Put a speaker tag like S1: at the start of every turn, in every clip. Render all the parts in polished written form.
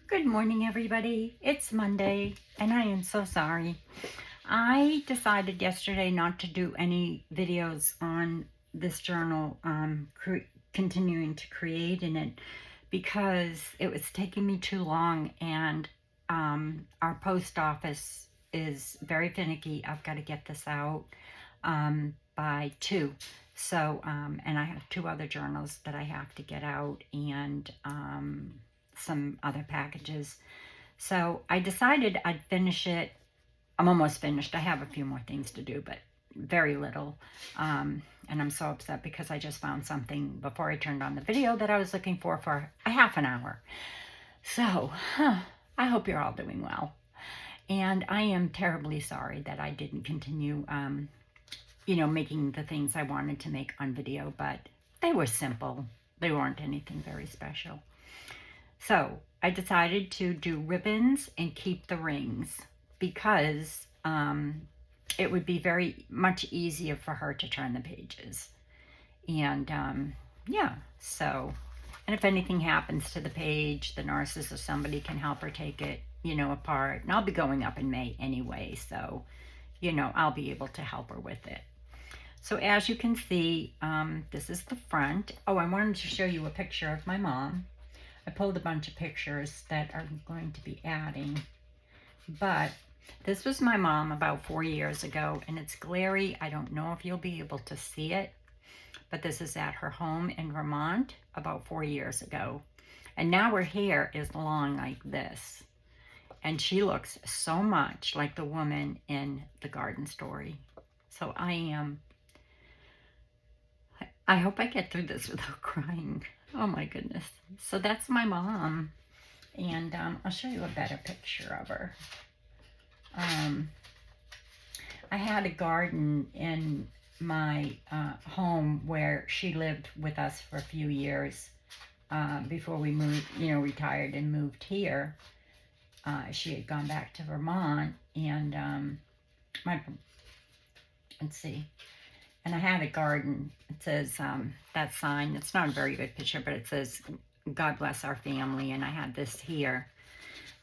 S1: Good morning, everybody. It's Monday, and I am so sorry. I decided yesterday not to do any videos on this journal, continuing to create in it, because it was taking me too long, and our post office is very finicky. I've got to get this out by 2. So, and I have 2 other journals that I have to get out, and some other packages. So I decided I'd finish it. I'm almost finished. I have a few more things to do, but very little. And I'm so upset because I just found something before I turned on the video that I was looking for a half an hour. So I hope you're all doing well. And I am terribly sorry that I didn't continue, making the things I wanted to make on video, but they were simple. They weren't anything very special. So I decided to do ribbons and keep the rings because it would be very much easier for her to turn the pages. And yeah, so, and if anything happens to the page, the nurses or somebody can help her take it, apart. And I'll be going up in May anyway, so, I'll be able to help her with it. So as you can see, this is the front. Oh, I wanted to show you a picture of my mom. I pulled a bunch of pictures that I'm going to be adding, but this was my mom about 4 years ago, and it's glary. I don't know if you'll be able to see it, but this is at her home in Vermont about 4 years ago. And now her hair is long like this, and she looks so much like the woman in The Garden Story. So I hope I get through this without crying. Oh my goodness. So that's my mom. And I'll show you a better picture of her. I had a garden in my home where she lived with us for a few years before we moved, retired and moved here. She had gone back to Vermont, and let's see. And I had a garden. It says, that sign, it's not a very good picture, but it says, God bless our family. And I had this here.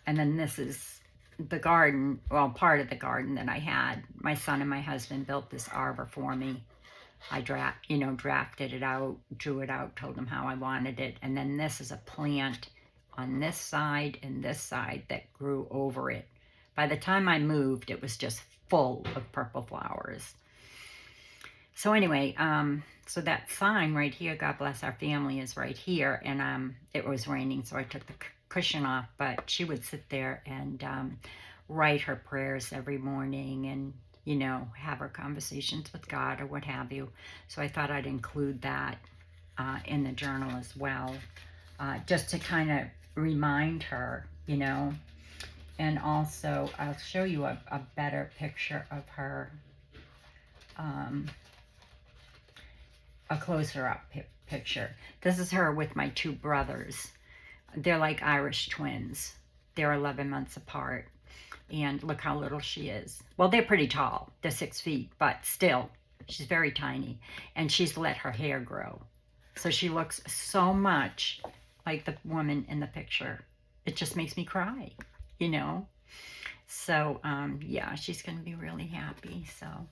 S1: And then this is the garden, well, part of the garden that I had. My son and my husband built this arbor for me. I drafted it out, drew it out, told them how I wanted it. And then this is a plant on this side and this side that grew over it. By the time I moved, it was just full of purple flowers. So anyway, so that sign right here, God bless our family, is right here. And it was raining, so I took the cushion off. But she would sit there and write her prayers every morning and, have her conversations with God or what have you. So I thought I'd include that in the journal as well, just to kind of remind her, And also, I'll show you a better picture of her. A closer up picture. This is her with my 2 brothers. They're like Irish twins. They're 11 months apart. And look how little she is. Well, they're pretty tall. They're 6 feet, but still, she's very tiny. And she's let her hair grow. So she looks so much like the woman in the picture. It just makes me cry, So, yeah, she's going to be really happy. So,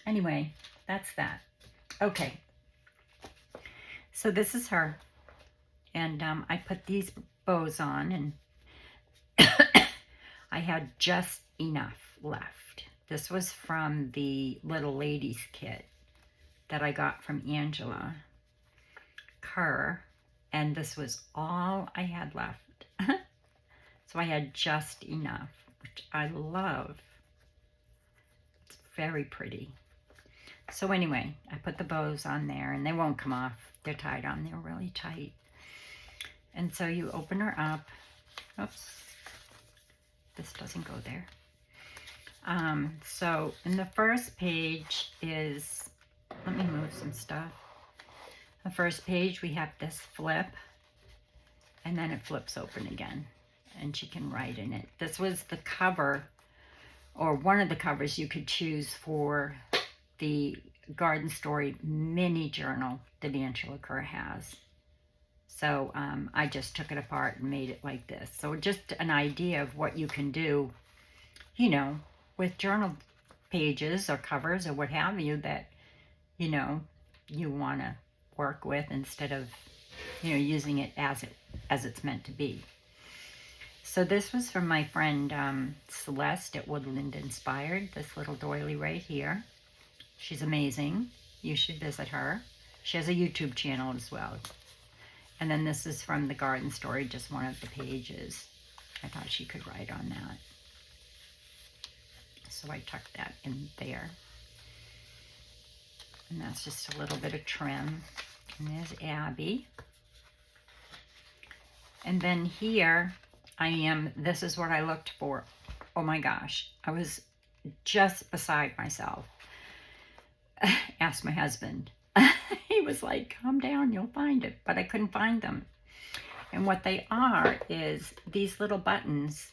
S1: anyway, that's that. Okay. So this is her, and I put these bows on, and I had just enough left. This was from the Little Ladies kit that I got from Angela Kerr, and this was all I had left. So I had just enough, which I love. It's very pretty. So anyway, I put the bows on there, and they won't come off. They're tied on. They're really tight. And so you open her up. Oops. This doesn't go there. So in the first page is, let me move some stuff. The first page, we have this flip, and then it flips open again, and she can write in it. This was the cover, or one of the covers you could choose for the Garden Story mini journal that Angela Kerr has. So I just took it apart and made it like this. So just an idea of what you can do, you know, with journal pages or covers or what have you that, you know, you want to work with instead of, you know, using it as it's meant to be. So this was from my friend Celeste at Woodland Inspired, this little doily right here. She's amazing. You should visit her. She has a YouTube channel as well. And then this is from the Garden Story, just one of the pages. I thought she could write on that. So I tucked that in there. And that's just a little bit of trim. And there's Abby. And then here this is what I looked for. Oh my gosh, I was just beside myself. Asked my husband. He was like, calm down, you'll find it. But I couldn't find them. And what they are is these little buttons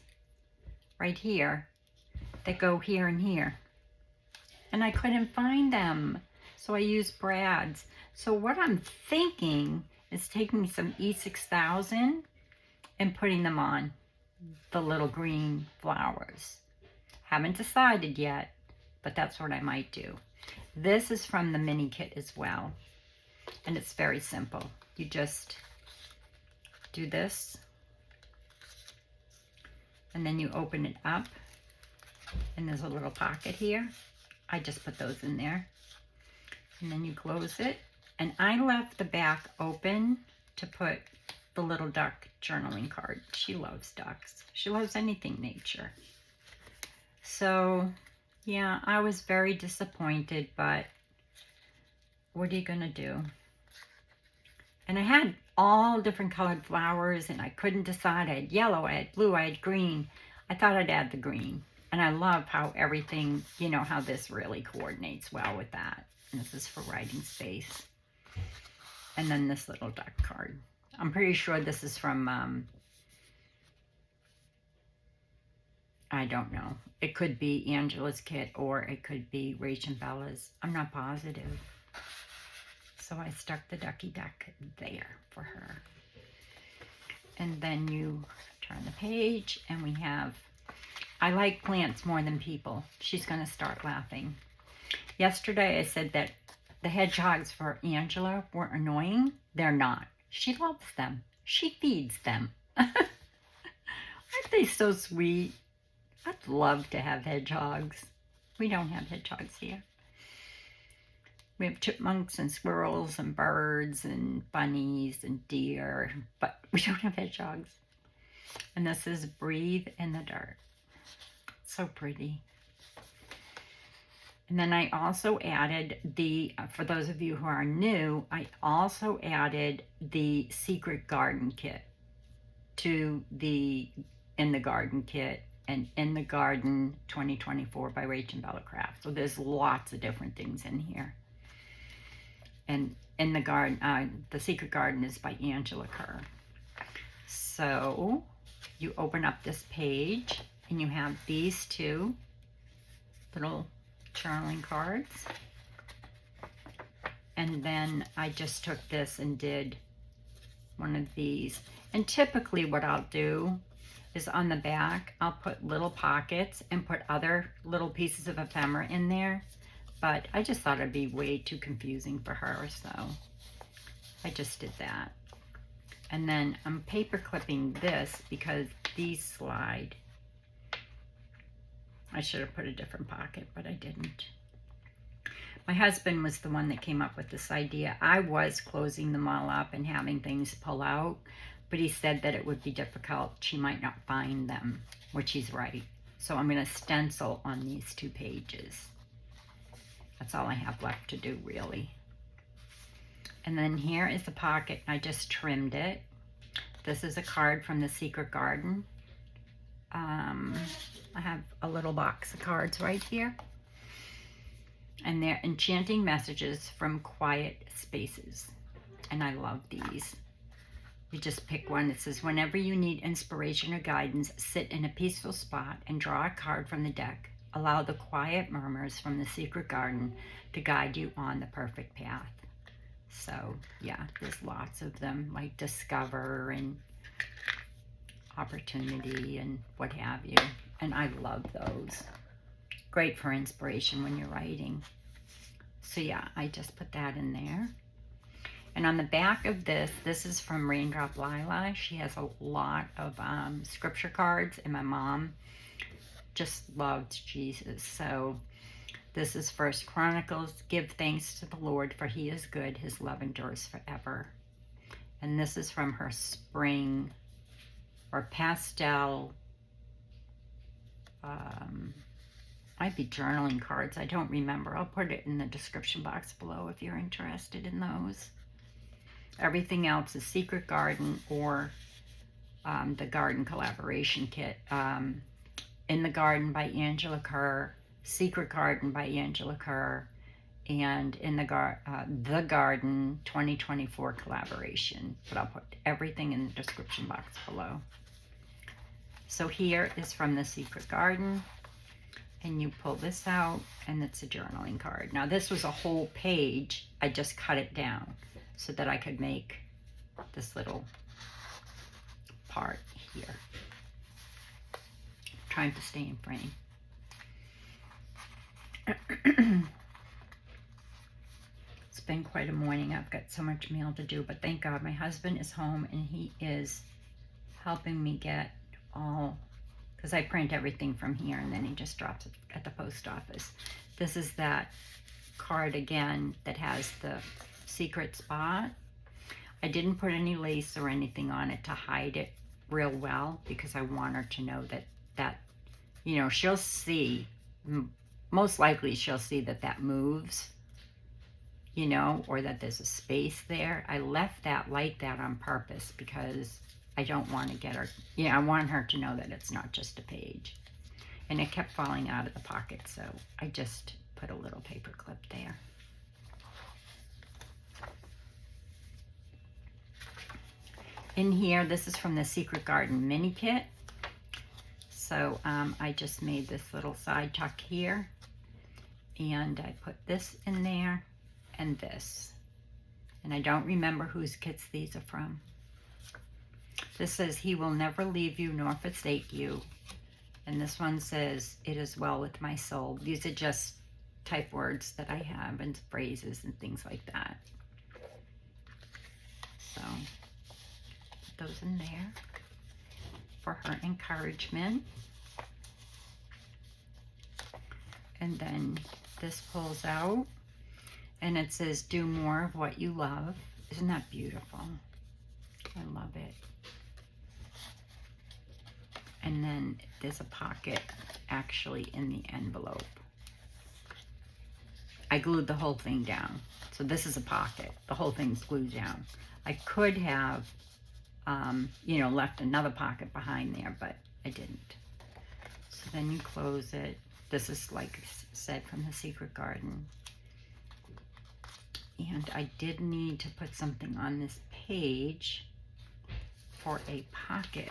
S1: right here that go here and here. And I couldn't find them. So I used Brad's. So what I'm thinking is taking some E6000 and putting them on the little green flowers. Haven't decided yet, but that's what I might do. This is from the mini kit as well. And it's very simple. You just do this. And then you open it up. And there's a little pocket here. I just put those in there. And then you close it. And I left the back open to put the little duck journaling card. She loves ducks. She loves anything nature. So, yeah, I was very disappointed, but what are you going to do? And I had all different colored flowers, and I couldn't decide. I had yellow, I had blue, I had green. I thought I'd add the green. And I love how everything, you know, how this really coordinates well with that. And this is for writing space. And then this little duck card. I'm pretty sure this is from, I don't know. It could be Angela's kit or it could be Rach and Bella's. I'm not positive. So I stuck the ducky duck there for her. And then you turn the page and we have, I like plants more than people. She's going to start laughing. Yesterday I said that the hedgehogs for Angela were annoying. They're not. She loves them. She feeds them. Aren't they so sweet? I'd love to have hedgehogs. We don't have hedgehogs here. We have chipmunks and squirrels and birds and bunnies and deer, but we don't have hedgehogs. And this is Breathe in the Dirt. So pretty. And then I also added for those of you who are new, I also added the Secret Garden Kit to In the Garden Kit and In the Garden 2024 by Rach and Bella Craft. So there's lots of different things in here. And In the Garden, the Secret Garden is by Angela Kerr. So you open up this page and you have these two little journaling cards. And then I just took this and did one of these. And typically what I'll do is on the back, I'll put little pockets and put other little pieces of ephemera in there. But I just thought it'd be way too confusing for her, so I just did that. And then I'm paper clipping this because these slide. I should have put a different pocket, but I didn't. My husband was the one that came up with this idea. I was closing them all up and having things pull out, but he said that it would be difficult. She might not find them, which he's right. So I'm going to stencil on these two pages. That's all I have left to do, really. And then here is the pocket. I just trimmed it. This is a card from the Secret Garden. I have a little box of cards right here. And they're enchanting messages from quiet spaces. And I love these. You just pick one. It says, whenever you need inspiration or guidance, sit in a peaceful spot and draw a card from the deck. Allow the quiet murmurs from the secret garden to guide you on the perfect path. So yeah, there's lots of them, like discover and opportunity and what have you. And I love those. Great for inspiration when you're writing. So yeah, I just put that in there. And on the back of this is from Raindrop Lila. She has a lot of scripture cards, and my mom just loved Jesus. So this is First Chronicles. Give thanks to the Lord, for he is good. His love endures forever. And this is from her spring or pastel, might be journaling cards. I don't remember. I'll put it in the description box below if you're interested in those. Everything else is Secret Garden or the Garden Collaboration Kit. In the Garden by Angela Kerr, Secret Garden by Angela Kerr, and in the Garden 2024 collaboration. But I'll put everything in the description box below. So here is from the Secret Garden, and you pull this out, and it's a journaling card. Now this was a whole page. I just cut it down so that I could make this little part here. I'm trying to stay in frame. It's been quite a morning. I've got so much mail to do, but thank God my husband is home and he is helping me get all, because I print everything from here and then he just drops it at the post office. This is that card again that has the secret spot. I didn't put any lace or anything on it to hide it real well because I want her to know that you know, she'll see, most likely she'll see that moves, you know, or that there's a space there. I left that like that on purpose because I don't want to get her, I want her to know that it's not just a page. And it kept falling out of the pocket, so I just put a little paper clip there. In here, this is from the Secret Garden mini kit. So I just made this little side tuck here, and I put this in there and this. And I don't remember whose kits these are from. This says, he will never leave you nor forsake you. And this one says, it is well with my soul. These are just type words that I have and phrases and things like that. So put those in there for her encouragement. And then this pulls out and it says, do more of what you love. Isn't that beautiful? I love it. And then there's a pocket actually in the envelope. I glued the whole thing down. So this is a pocket. The whole thing's glued down. I could have, left another pocket behind there, but I didn't. So then you close it. This is, like I said, from the Secret Garden. And I did need to put something on this page for a pocket.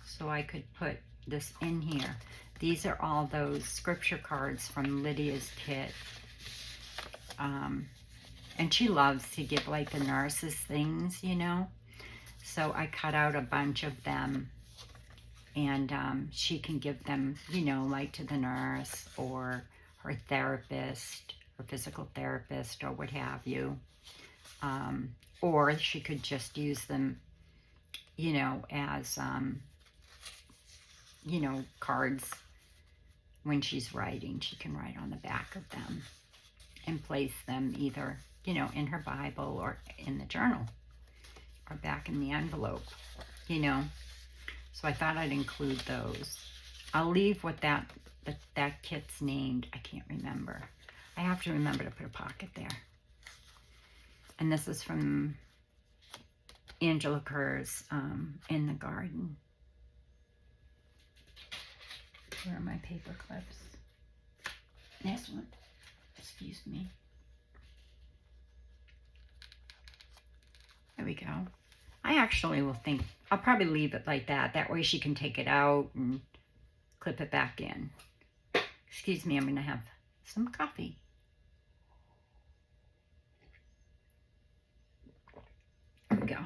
S1: So I could put this in here. These are all those scripture cards from Lydia's kit. And she loves to give like the nurses things, you know. So I cut out a bunch of them, and she can give them, you know, like to the nurse or her therapist, her physical therapist, or what have you. Or she could just use them, you know, as, cards when she's writing. She can write on the back of them and place them either, you know, in her Bible or in the journal or back in the envelope, you know. So I thought I'd include those. I'll leave what that kit's named. I can't remember. I have to remember to put a pocket there. And this is from Angela Kerr's In the Garden. Where are my paper clips? This one. Excuse me. There we go. I actually will think, I'll probably leave it like that. That way she can take it out and clip it back in. Excuse me, I'm going to have some coffee. There we go.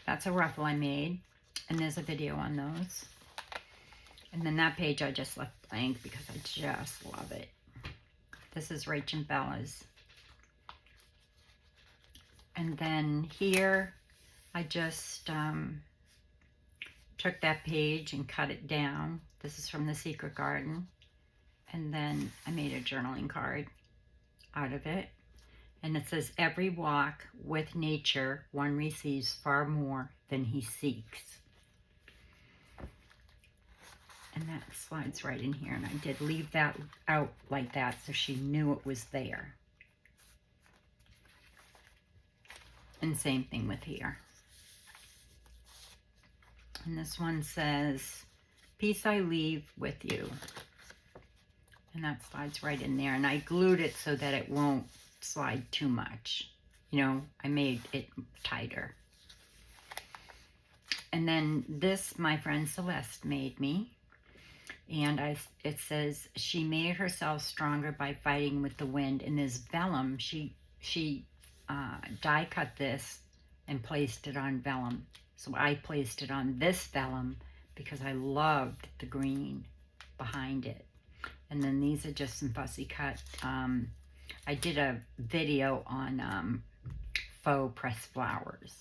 S1: That's a ruffle I made, and there's a video on those. And then that page I just left blank because I just love it. This is Rach and Bella's. And then here I just took that page and cut it down. This is from The Secret Garden. And then I made a journaling card out of it. And it says, every walk with nature, one receives far more than he seeks. And that slides right in here. And I did leave that out like that so she knew it was there. And same thing with here. And this one says, peace I leave with you. And that slides right in there. And I glued it so that it won't slide too much. You know, I made it tighter. And then this, my friend Celeste made me. And it says, she made herself stronger by fighting with the wind. And this vellum, she die cut this and placed it on vellum. So I placed it on this vellum because I loved the green behind it. And then these are just some fussy cut. I did a video on faux pressed flowers.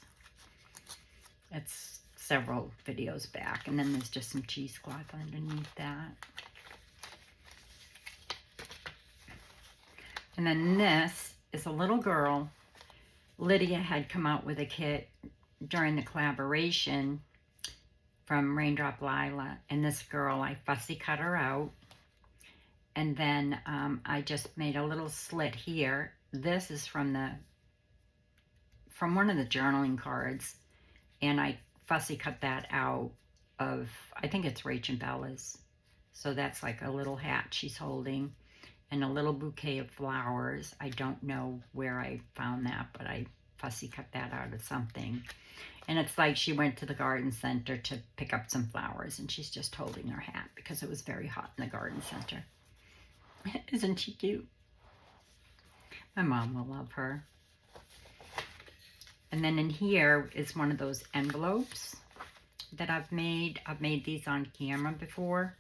S1: It's several videos back. And then there's just some cheesecloth underneath that. And then this is a little girl. Lydia had come out with a kit during the collaboration from Raindrop Lila. And this girl, I fussy cut her out. And then I just made a little slit here. This is from one of the journaling cards. And I fussy cut that out of, I think it's Rach and Bella's. So that's like a little hat she's holding. And a little bouquet of flowers. I don't know where I found that, but I fussy cut that out of something. And it's like she went to the garden center to pick up some flowers, and she's just holding her hat because it was very hot in the garden center. Isn't she cute? My mom will love her. And then in here is one of those envelopes that I've made. I've made these on camera before.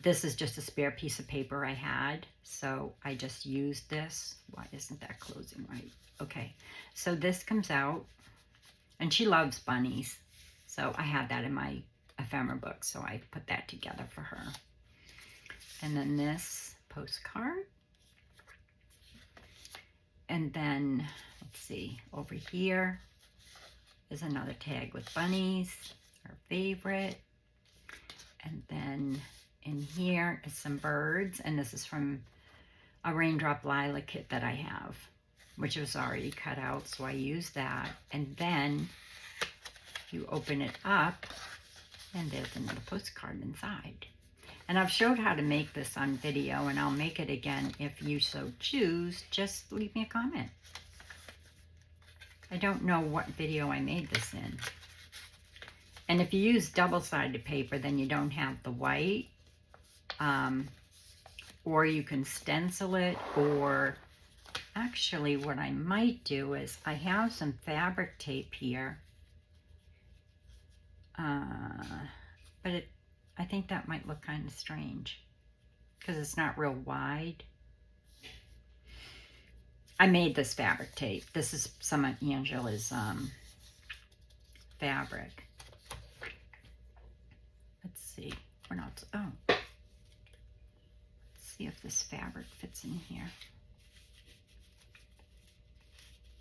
S1: This is just a spare piece of paper I had, so I just used this. Why isn't that closing right? Okay, so this comes out, and she loves bunnies, so I had that in my ephemera book, so I put that together for her. And then this postcard. And then, let's see, over here is another tag with bunnies, our favorite. And then in here is some birds, and this is from a Raindrop Lila kit that I have, which was already cut out, so I used that. And then you open it up, and there's another postcard inside. And I've showed how to make this on video, and I'll make it again if you so choose. Just leave me a comment. I don't know what video I made this in. And if you use double-sided paper, then you don't have the white. Or you can stencil it, or actually what I might do is I have some fabric tape here. But I think that might look kind of strange because it's not real wide. I made this fabric tape. This is some of Angela's fabric. Let's see. We're not. Oh. Let's see if this fabric fits in here.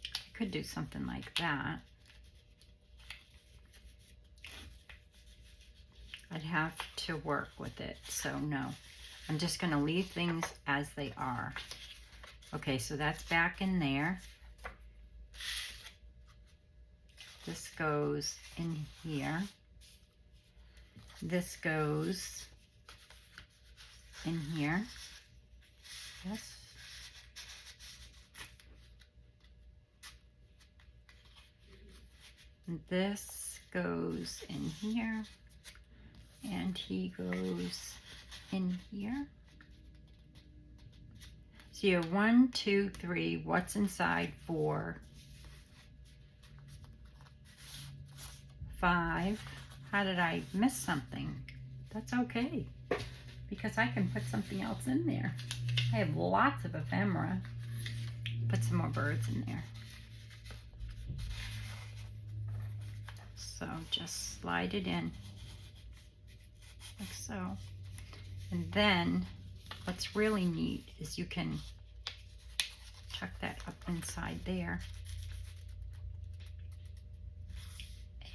S1: I could do something like that. I'd have to work with it, so no. I'm just going to leave things as they are. Okay, so that's back in there. This goes in here. This goes in here. Yes. And this goes in here. And he goes in here. So you have 1, 2, 3, what's inside 4, 5. How did I miss something? That's okay, because I can put something else in there. I have lots of ephemera. Put some more birds in there. So just slide it in, like so. And then what's really neat is you can tuck that up inside there.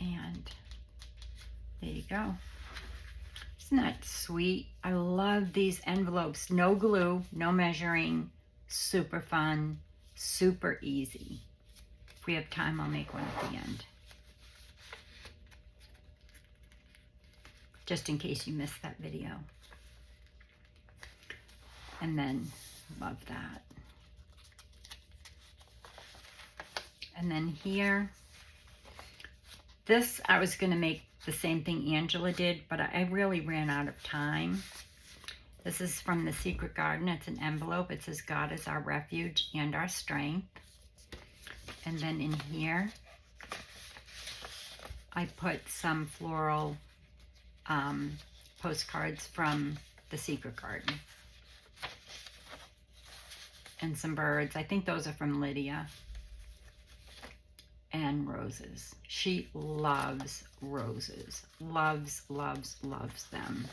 S1: And there you go. Isn't that sweet? I love these envelopes. No glue, no measuring, super fun, super easy. If we have time, I'll make one at the end. Just in case you missed that video. And then, love that. And then here, this I was gonna make the same thing Angela did, but I really ran out of time. This is from The Secret Garden. It's an envelope. It says, God is our refuge and our strength. And then in here, I put some floral postcards from The Secret Garden. And some birds. I think those are from Lydia. And roses. She loves roses. Loves, loves, loves them.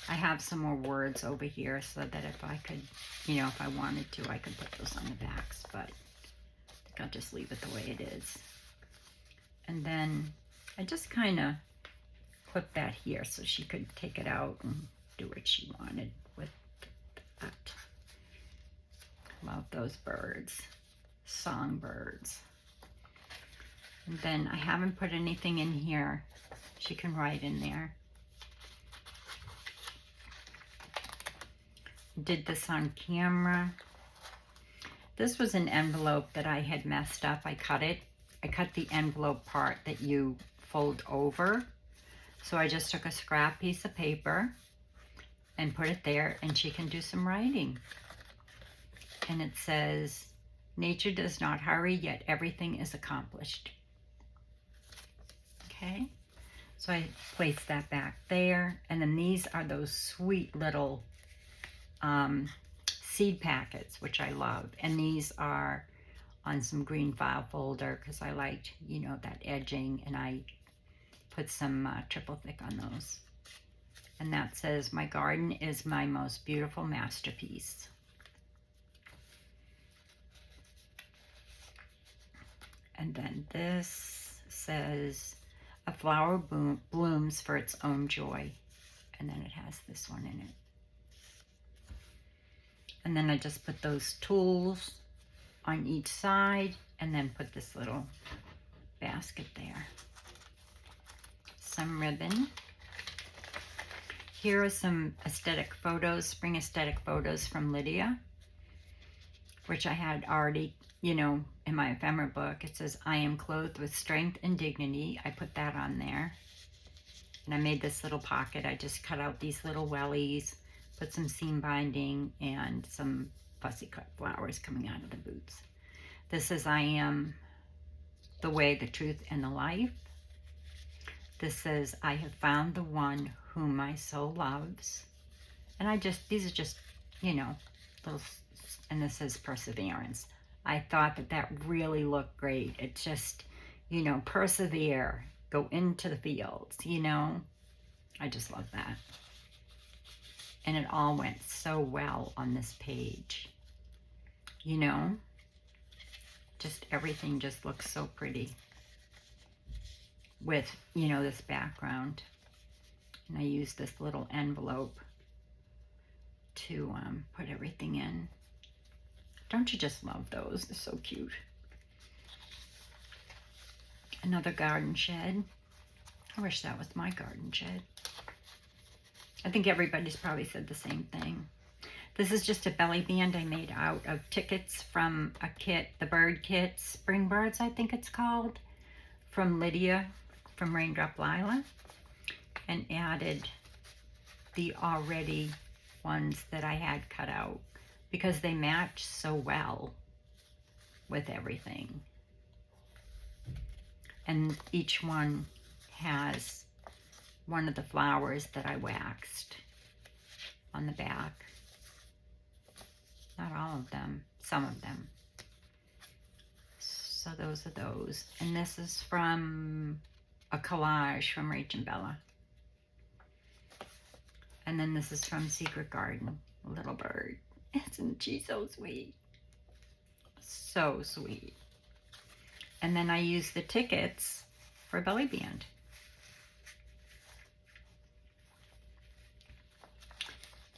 S1: I have some more words over here so that if I could, you know, if I wanted to, I could put those on the backs, but I think I'll just leave it the way it is. And then I just kind of put that here so she could take it out and do what she wanted with that. Love those birds. Songbirds. And then I haven't put anything in here. She can write in there. Did this on camera. This was an envelope that I had messed up. I cut it. I cut the envelope part that you fold over. So I just took a scrap piece of paper and put it there, and she can do some writing. And it says, nature does not hurry, yet everything is accomplished. Okay, so I placed that back there. And then these are those sweet little seed packets, which I love. And these are on some green file folder because I liked, you know, that edging, and I put some triple thick on those. And that says, my garden is my most beautiful masterpiece. And then this says, a flower blooms for its own joy. And then it has this one in it. And then I just put those tools on each side and then put this little basket there. Some ribbon. Here are some aesthetic photos, spring aesthetic photos from Lydia, which I had already, you know, in my ephemera book. It says, I am clothed with strength and dignity. I put that on there. And I made this little pocket. I just cut out these little wellies, put some seam binding, and some fussy cut flowers coming out of the boots. This is, I am the way, the truth, and the life. This says, I have found the one whom my soul loves. And these are just, you know, those, and this says perseverance. I thought that really looked great. It just, you know, persevere, go into the fields, you know. I just love that. And it all went so well on this page. You know, just everything just looks so pretty with, you know, this background. And I used this little envelope to put everything in. Don't you just love those? They're so cute. Another garden shed. I wish that was my garden shed. I think everybody's probably said the same thing. This is just a belly band I made out of tickets from a kit, the bird kit, Spring Birds, I think it's called, from Lydia, from Raindrop Lila, and added the already ones that I had cut out because they match so well with everything. And each one has one of the flowers that I waxed on the back. Not all of them, some of them. So those are those. And this is from a collage from Rach and Bella. And then this is from Secret Garden, a little bird. Isn't she so sweet? So sweet. And then I use the tickets for Belly Band.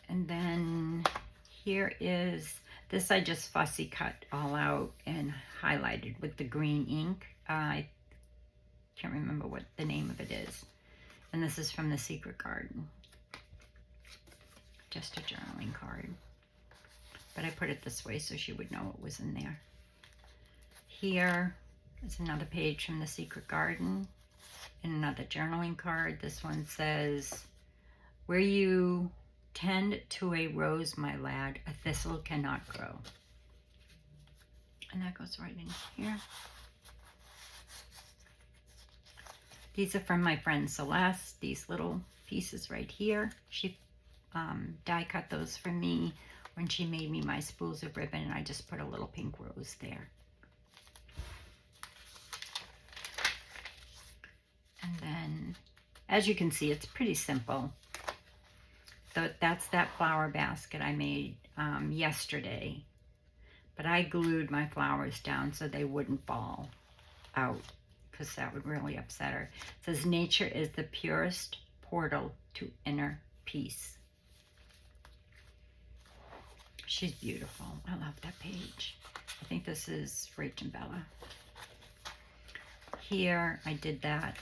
S1: And then here is, this I just fussy cut all out and highlighted with the green ink. I can't remember what the name of it is. And this is from the Secret Garden. Just a journaling card. But I put it this way so she would know what was in there. Here is another page from the Secret Garden and another journaling card. This one says, where you tend to a rose, my lad, a thistle cannot grow. And that goes right in here. These are from my friend Celeste, these little pieces right here. She die cut those for me when she made me my spools of ribbon, and I just put a little pink rose there. And then, as you can see, it's pretty simple. That's that flower basket I made yesterday. But I glued my flowers down so they wouldn't fall out, because that would really upset her. It says, nature is the purest portal to inner peace. She's beautiful. I love that page. I think this is Rach and Bella. Here, I did that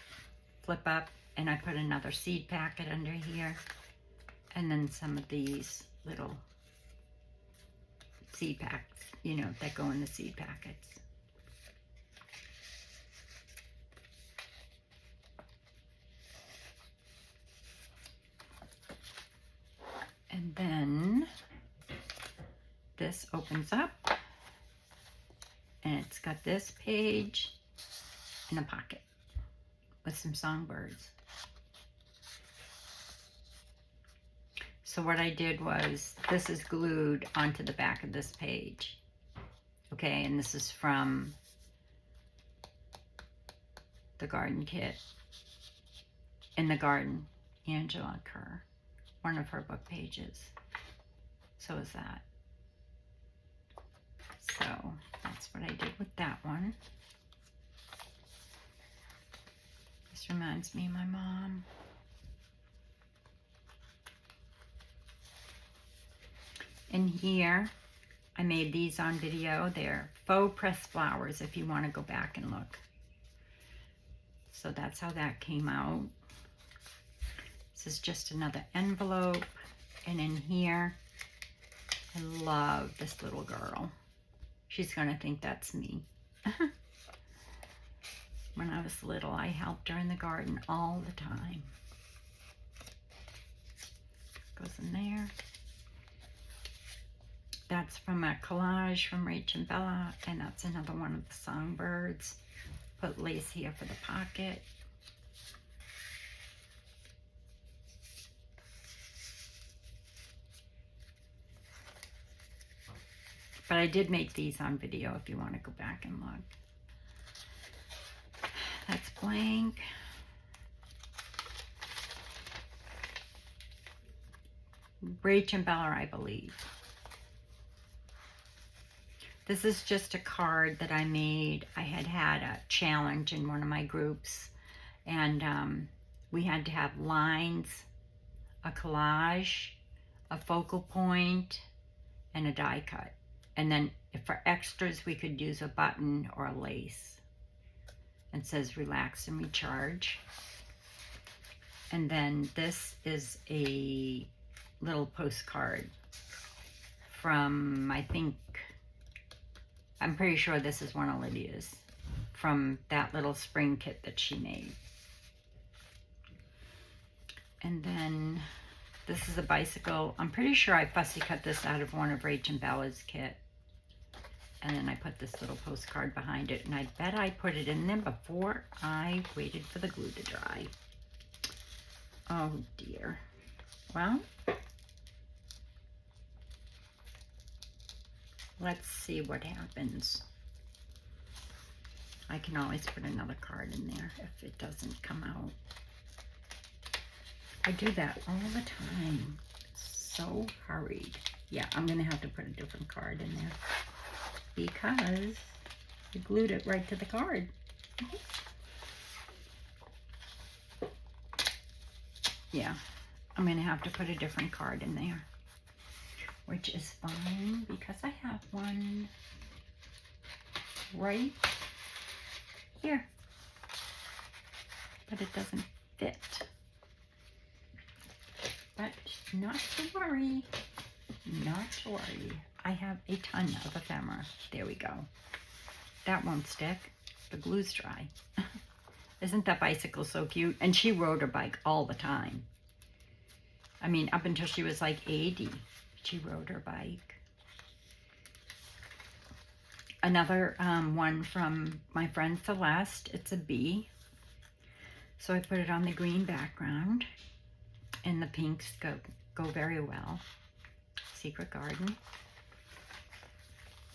S1: flip up, and I put another seed packet under here. And then some of these little seed packs, you know, that go in the seed packets. And then this opens up, and it's got this page in a pocket with some songbirds. So what I did was, this is glued onto the back of this page. Okay, and this is from the Garden Kit. In the Garden, Angela Kerr. One of her book pages. So is that. So that's what I did with that one. This reminds me of my mom. And here, I made these on video. They're faux pressed flowers if you want to go back and look. So that's how that came out. This is just another envelope. And in here, I love this little girl. She's going to think that's me. When I was little, I helped her in the garden all the time. Goes in there. That's from a collage from Rach and Bella, and that's another one of the songbirds. Put lace here for the pocket. But I did make these on video if you want to go back and look. That's blank. Rach and Bella, I believe. This is just a card that I made. I had a challenge in one of my groups, and we had to have lines, a collage, a focal point, and a die cut. And then if for extras, we could use a button or a lace. It says relax and recharge. And then this is a little postcard from, I'm pretty sure this is one of Lydia's, from that little spring kit that she made. And then this is a bicycle. I'm pretty sure I fussy cut this out of one of Rach and Bella's kit. And then I put this little postcard behind it, and I bet I put it in there before I waited for the glue to dry. Oh dear. Well, let's see what happens. I can always put another card in there if it doesn't come out. I do that all the time. So hurried. Yeah, I'm gonna have to put a different card in there because I glued it right to the card. Yeah, I'm gonna have to put a different card in there, which is fine because I have one right here, but it doesn't fit. But not to worry, not to worry. I have a ton of ephemera. There we go. That won't stick. The glue's dry. Isn't that bicycle so cute? And she rode her bike all the time. I mean, up until she was like 80, she rode her bike. Another one from my friend Celeste. It's a bee. So I put it on the green background. And the pinks go very well. Secret Garden.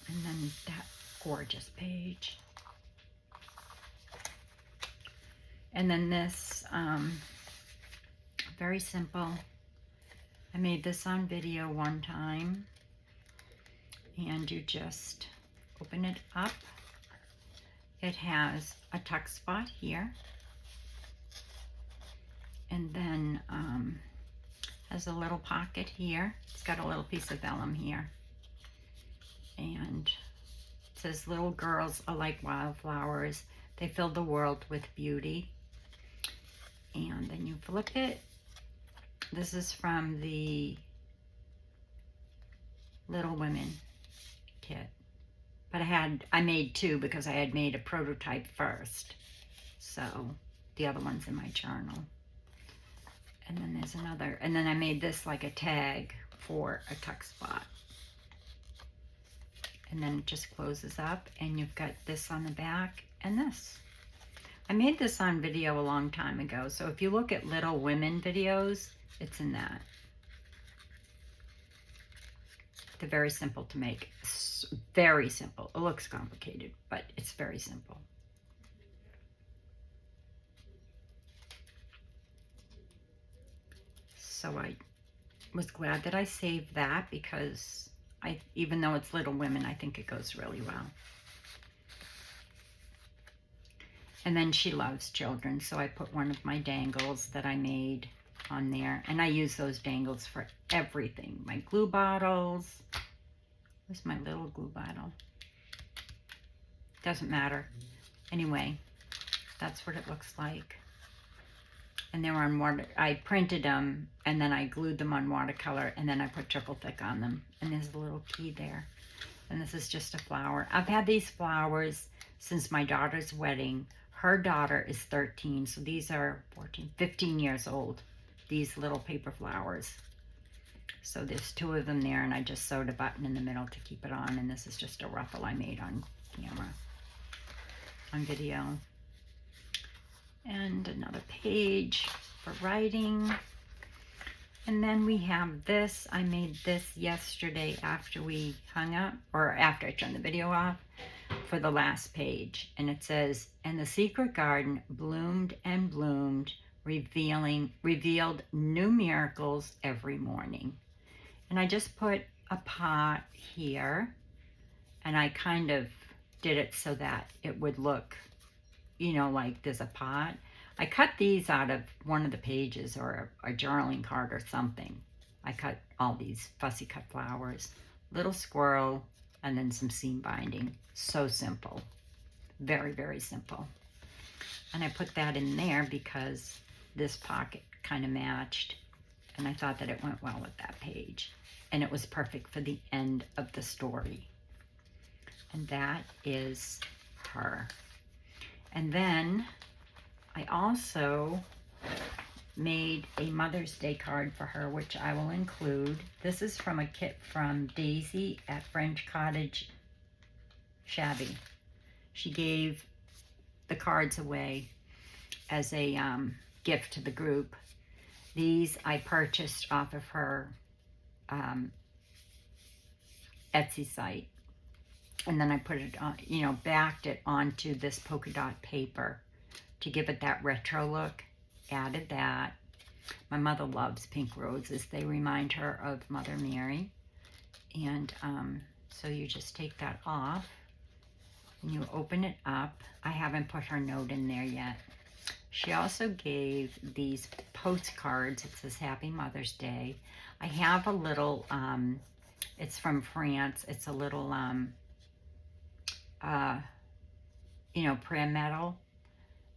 S1: And then that gorgeous page. And then this, very simple. I made this on video one time. And you just open it up. It has a tuck spot here. And then has a little pocket here. It's got a little piece of vellum here. And it says, little girls are like wildflowers. They fill the world with beauty. And then you flip it. This is from the Little Women kit. But I made two because I had made a prototype first. So the other one's in my journal. And then there's another, and then I made this like a tag for a tuck spot. And then it just closes up, and you've got this on the back and this. I made this on video a long time ago, so if you look at Little Women videos, it's in that. They're very simple to make. It's very simple. It looks complicated, but it's very simple. So I was glad that I saved that because even though it's Little Women, I think it goes really well. And then she loves children, so I put one of my dangles that I made on there. And I use those dangles for everything. My glue bottles. Where's my little glue bottle? Doesn't matter. Anyway, that's what it looks like. And they were on water. I printed them and then I glued them on watercolor and then I put triple thick on them. And there's a little key there. And this is just a flower. I've had these flowers since my daughter's wedding. Her daughter is 13, so these are 14, 15 years old. These little paper flowers. So there's two of them there, and I just sewed a button in the middle to keep it on. And this is just a ruffle I made on camera, on video. And another page for writing. And then we have this. I made this yesterday after we hung up, or after I turned the video off, for the last page. And it says, and the secret garden bloomed and bloomed, revealed new miracles every morning. And I just put a pot here, and I kind of did it so that it would look, you know, like there's a pot. I cut these out of one of the pages or a journaling card or something. I cut all these fussy cut flowers, little squirrel, and then some seam binding. So simple. Very, very simple. And I put that in there because this pocket kind of matched, and I thought that it went well with that page. And it was perfect for the end of the story. And that is her. And then I also made a Mother's Day card for her, which I will include. This is from a kit from Daisy at French Cottage shabby. She gave the cards away as a gift to the group. These I purchased off of her Etsy site. And then I put it on, backed it onto this polka dot paper to give it that retro look. Added that. My mother loves pink roses. They remind her of Mother Mary. And so you just take that off and you open it up. I haven't put her note in there yet. She also gave these postcards. It says Happy Mother's Day. I have a little, it's from France. It's a little, prayer medal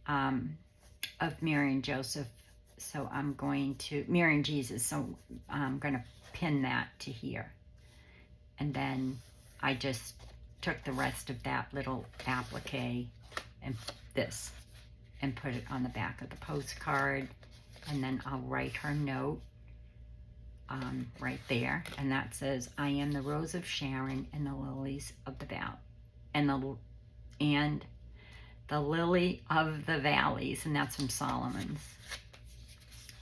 S1: of Mary and Joseph. So I'm going to, Mary and Jesus. So I'm going to pin that to here. And then I just took the rest of that little applique and this and put it on the back of the postcard. And then I'll write her note right there. And that says, I am the Rose of Sharon and the lilies of the valley. And the lily of the valleys. And that's from Solomon's.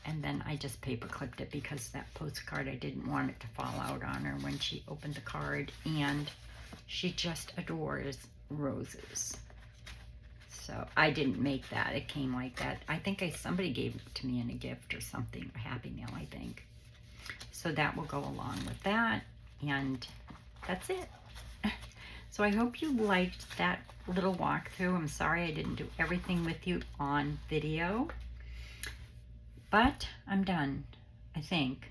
S1: And then I just paper clipped it because that postcard, I didn't want it to fall out on her when she opened the card. And she just adores roses. So I didn't make that. It came like that. I think somebody gave it to me in a gift or something, a Happy Mail, I think. So that will go along with that. And that's it. So I hope you liked that little walkthrough. I'm sorry I didn't do everything with you on video. But I'm done, I think.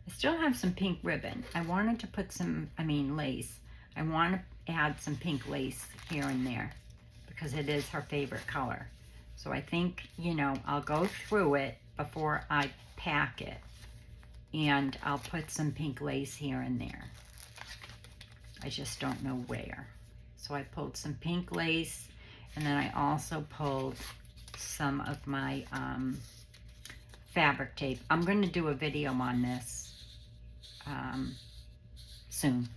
S1: I still have some pink ribbon. I wanted to put lace. I want to add some pink lace here and there because it is her favorite color. So I think, I'll go through it before I pack it. And I'll put some pink lace here and there. I just don't know where. So I pulled some pink lace. And then I also pulled some of my fabric tape. I'm going to do a video on this soon.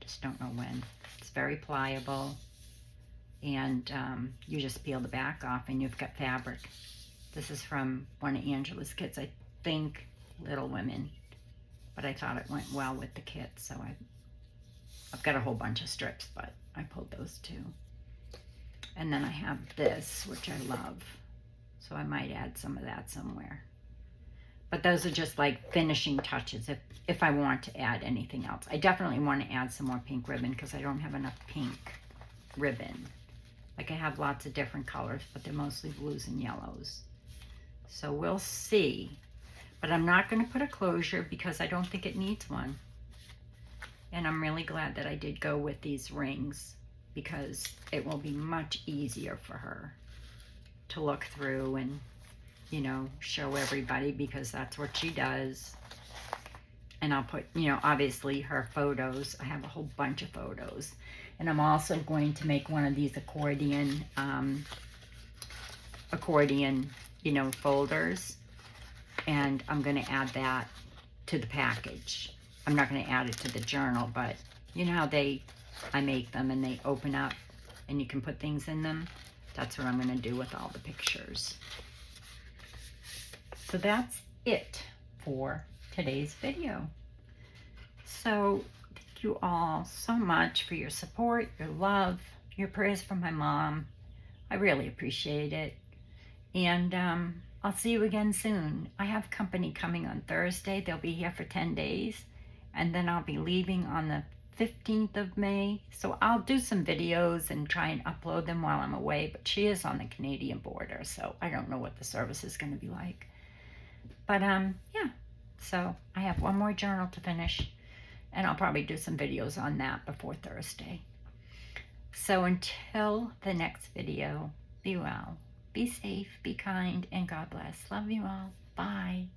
S1: Just don't know when. It's very pliable. And you just peel the back off and you've got fabric. This is from one of Angela's kits, I think, Little Women. But I thought it went well with the kit, so I've got a whole bunch of strips, but I pulled those too. And then I have this, which I love. So I might add some of that somewhere. But those are just like finishing touches if I want to add anything else. I definitely want to add some more pink ribbon because I don't have enough pink ribbon. Like I have lots of different colors, but they're mostly blues and yellows. So we'll see. But I'm not going to put a closure because I don't think it needs one. And I'm really glad that I did go with these rings because it will be much easier for her to look through and, show everybody because that's what she does. And I'll put, obviously her photos. I have a whole bunch of photos. And I'm also going to make one of these accordion, folders. And I'm going to add that to the package. I'm not going to add it to the journal, but you know how I make them and they open up and you can put things in them? That's what I'm going to do with all the pictures. So that's it for today's video. So thank you all so much for your support, your love, your prayers for my mom. I really appreciate it. And I'll see you again soon. I have company coming on Thursday. They'll be here for 10 days. And then I'll be leaving on the 15th of May. So I'll do some videos and try and upload them while I'm away. But she is on the Canadian border, so I don't know what the service is going to be like. But yeah, so I have one more journal to finish. And I'll probably do some videos on that before Thursday. So until the next video, be well, be safe, be kind, and God bless. Love you all. Bye.